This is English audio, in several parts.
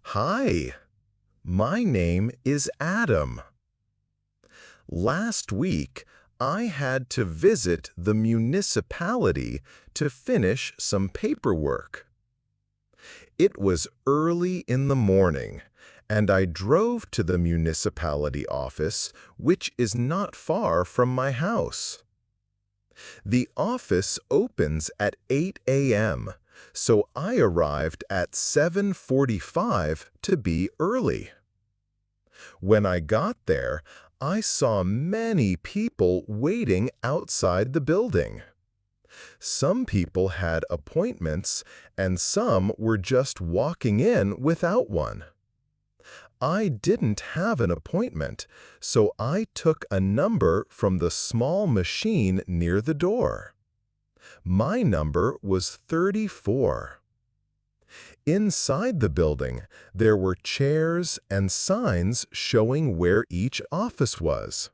Hi, my name is Adam. Last week, I had to visit the municipality to finish some paperwork. It was early in the morning, and I drove to the municipality office, which is not far from my house. The office opens at 8 a.m., so I arrived at 7:45 to be early. When I got there, I saw many people waiting outside the building. Some people had appointments, and some were just walking in without one. I didn't have an appointment, so I took a number from the small machine near the door. My number was 34. Inside the building, there were chairs and signs showing where each office was.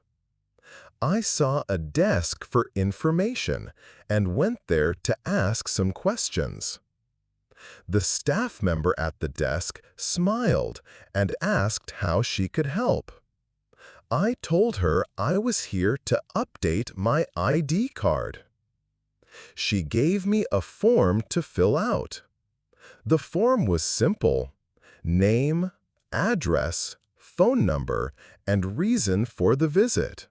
I saw a desk for information and went there to ask some questions. The staff member at the desk smiled and asked how she could help. I told her I was here to update my ID card. She gave me a form to fill out. The form was simple: name, address, phone number, and reason for the visit.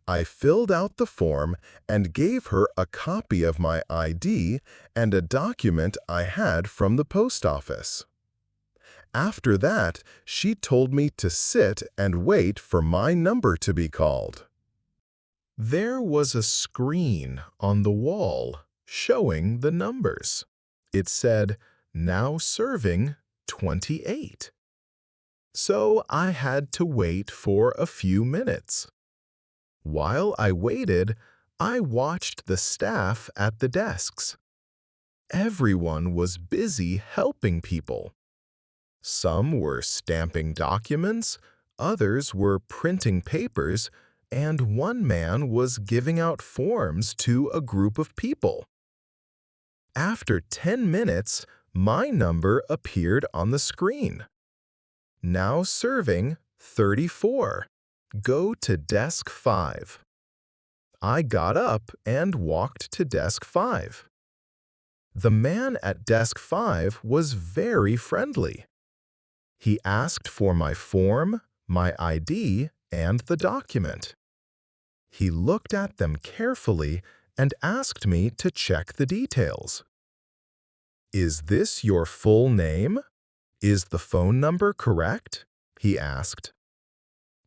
I filled out the form and gave her a copy of my ID and a document I had from the post office. After that, she told me to sit and wait for my number to be called. There was a screen on the wall showing the numbers. It said, "Now serving 28." So I had to wait for a few minutes. While I waited, I watched the staff at the desks. Everyone was busy helping people. Some were stamping documents, others were printing papers, and one man was giving out forms to a group of people. After 10 minutes, my number appeared on the screen. Now serving 34. Go to desk 5. I got up and walked to desk 5. The man at desk 5 was very friendly. He asked for my form, my ID, and the document. He looked at them carefully and asked me to check the details. "Is this your full name? Is the phone number correct?" he asked.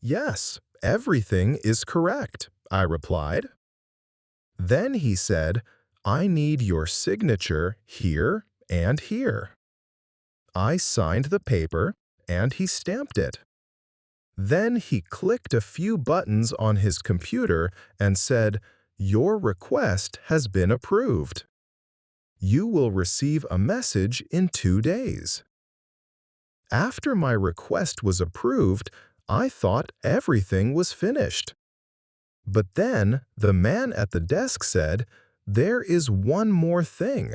"Yes, everything is correct," I replied. Then he said, "I need your signature here and here." I signed the paper, and he stamped it. Then he clicked a few buttons on his computer and said, "Your request has been approved. You will receive a message in 2 days." After my request was approved, I thought everything was finished. But then the man at the desk said, "There is one more thing.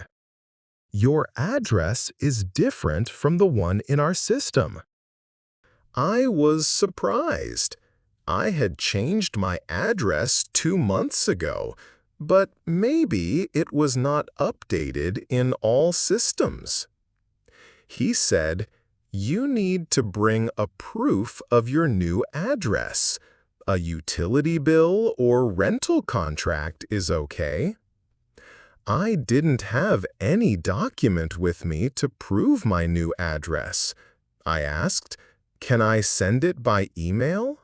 Your address is different from the one in our system." I was surprised. I had changed my address 2 months ago, but maybe it was not updated in all systems. He said, "You need to bring a proof of your new address. A utility bill or rental contract is okay." I didn't have any document with me to prove my new address. I asked, "Can I send it by email?"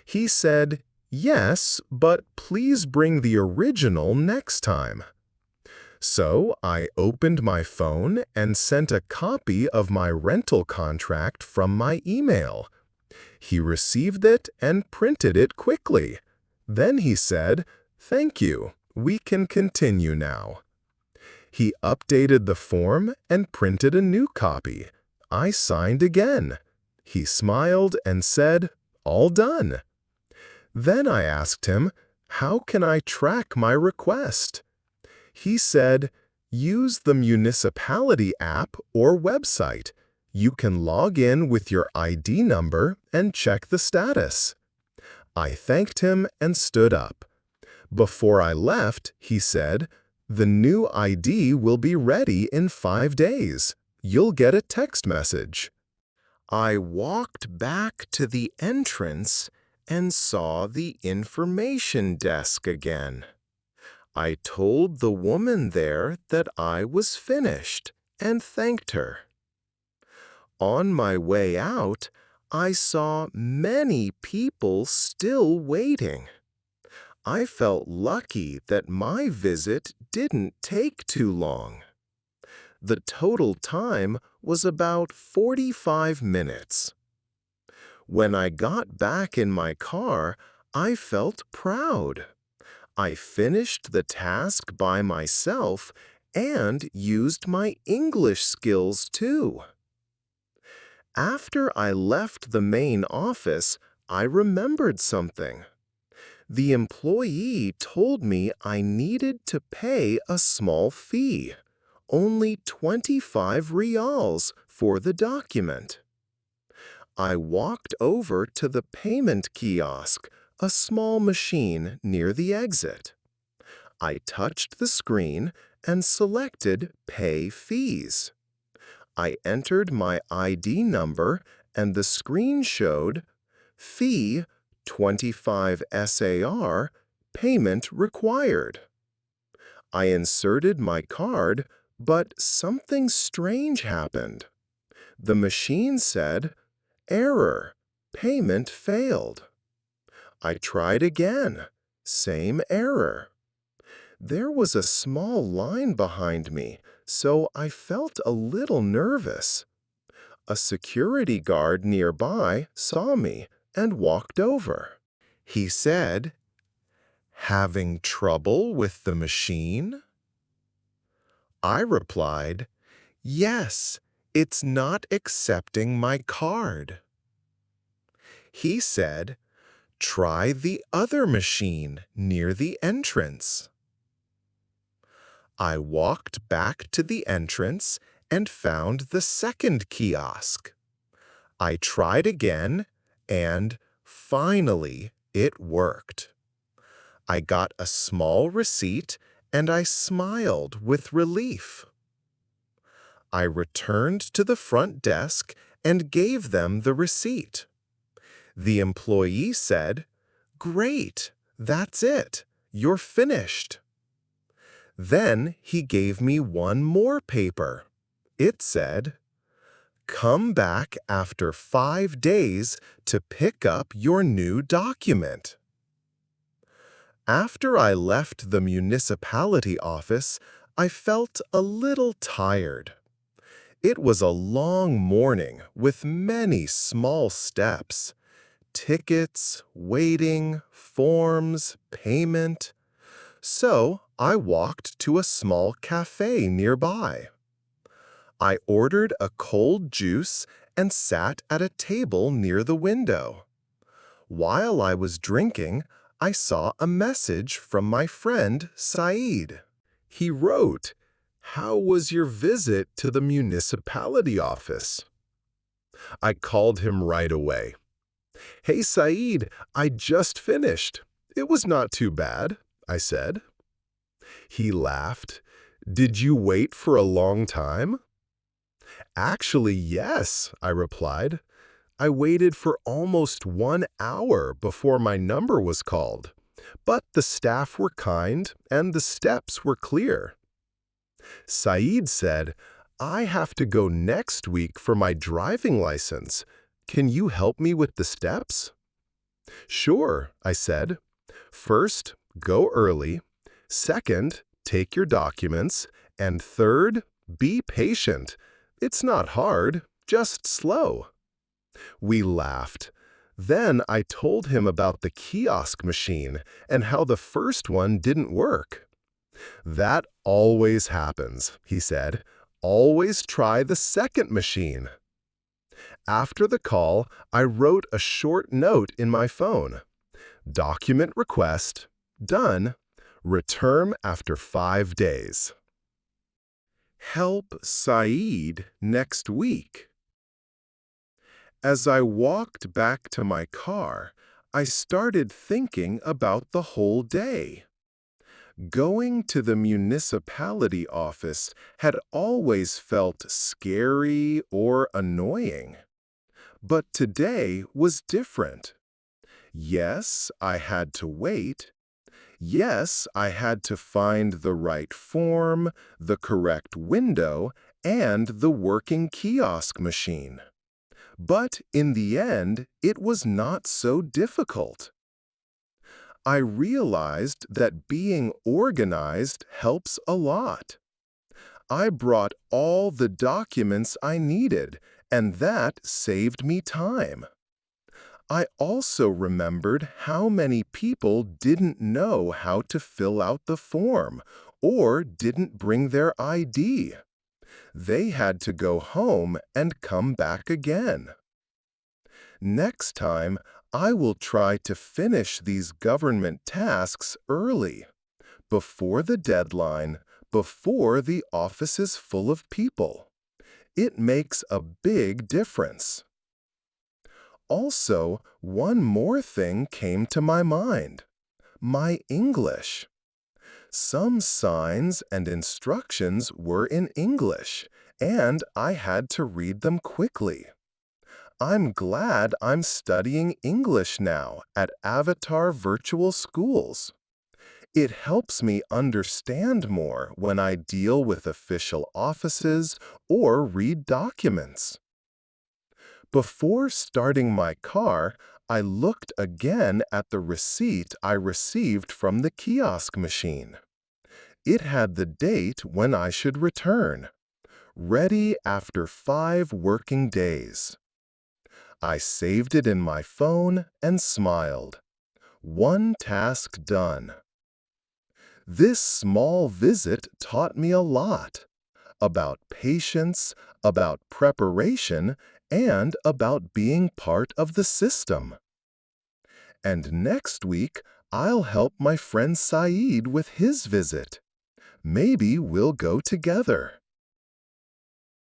He said, "Yes, but please bring the original next time." So I opened my phone and sent a copy of my rental contract from my email. He received it and printed it quickly. Then he said, "Thank you. We can continue now." He updated the form and printed a new copy. I signed again. He smiled and said, "All done." Then I asked him, "How can I track my request?" He said, "Use the municipality app or website. You can log in with your ID number and check the status. I thanked him and stood up. Before I left, he said, "The new ID will be ready in 5 days. You'll get a text message." I walked back to the entrance and saw the information desk again. I told the woman there that I was finished and thanked her. On my way out, I saw many people still waiting. I felt lucky that my visit didn't take too long. The total time was about 45 minutes. When I got back in my car, I felt proud. I finished the task by myself and used my English skills too. After I left the main office, I remembered something. The employee told me I needed to pay a small fee, only 25 rials for the document. I walked over to the payment kiosk, a small machine near the exit. I touched the screen and selected Pay Fees. I entered my ID number and the screen showed Fee 25 SAR, payment required. I inserted my card, but something strange happened. The machine said, "Error, payment failed." I tried again, same error. There was a small line behind me, so I felt a little nervous. A security guard nearby saw me and walked over. He said, "Having trouble with the machine?" I replied, "Yes, it's not accepting my card." He said, "Try the other machine near the entrance." I walked back to the entrance and found the second kiosk. I tried again, and finally it worked. I got a small receipt and I smiled with relief. I returned to the front desk and gave them the receipt. The employee said, "Great, that's it, you're finished." Then he gave me one more paper. It said, "Come back after 5 days to pick up your new document." After I left the municipality office, I felt a little tired. It was a long morning with many small steps. Tickets, waiting, forms, payment. So I walked to a small cafe nearby. I ordered a cold juice and sat at a table near the window. While I was drinking, I saw a message from my friend Saeed. He wrote, "How was your visit to the municipality office?" I called him right away. "Hey Saeed, I just finished. It was not too bad," I said. He laughed. "Did you wait for a long time?" "Actually, yes," I replied. "I waited for almost 1 hour before my number was called, but the staff were kind and the steps were clear." Saeed said, "I have to go next week for my driving license. Can you help me with the steps?" "Sure," I said. "First, go early. Second, take your documents. And third, be patient. It's not hard, just slow." We laughed. Then I told him about the kiosk machine and how the first one didn't work. "That always happens," he said. "Always try the second machine." After the call, I wrote a short note in my phone. "Document request, done. Return after 5 days." Help Saeed next week. As I walked back to my car, I started thinking about the whole day. Going to the municipality office had always felt scary or annoying. But today was different. Yes, I had to wait. Yes, I had to find the right form, the correct window, and the working kiosk machine. But in the end, it was not so difficult. I realized that being organized helps a lot. I brought all the documents I needed, and that saved me time. I also remembered how many people didn't know how to fill out the form or didn't bring their ID. They had to go home and come back again. Next time, I will try to finish these government tasks early, before the deadline, before the office is full of people. It makes a big difference. Also, one more thing came to my mind: my English. Some signs and instructions were in English, and I had to read them quickly. I'm glad I'm studying English now at Avatar Virtual Schools. It helps me understand more when I deal with official offices or read documents. Before starting my car, I looked again at the receipt I received from the kiosk machine. It had the date when I should return, ready after 5 working days. I saved it in my phone and smiled. One task done. This small visit taught me a lot about patience, about preparation, and about being part of the system. And next week, I'll help my friend Saeed with his visit. Maybe we'll go together.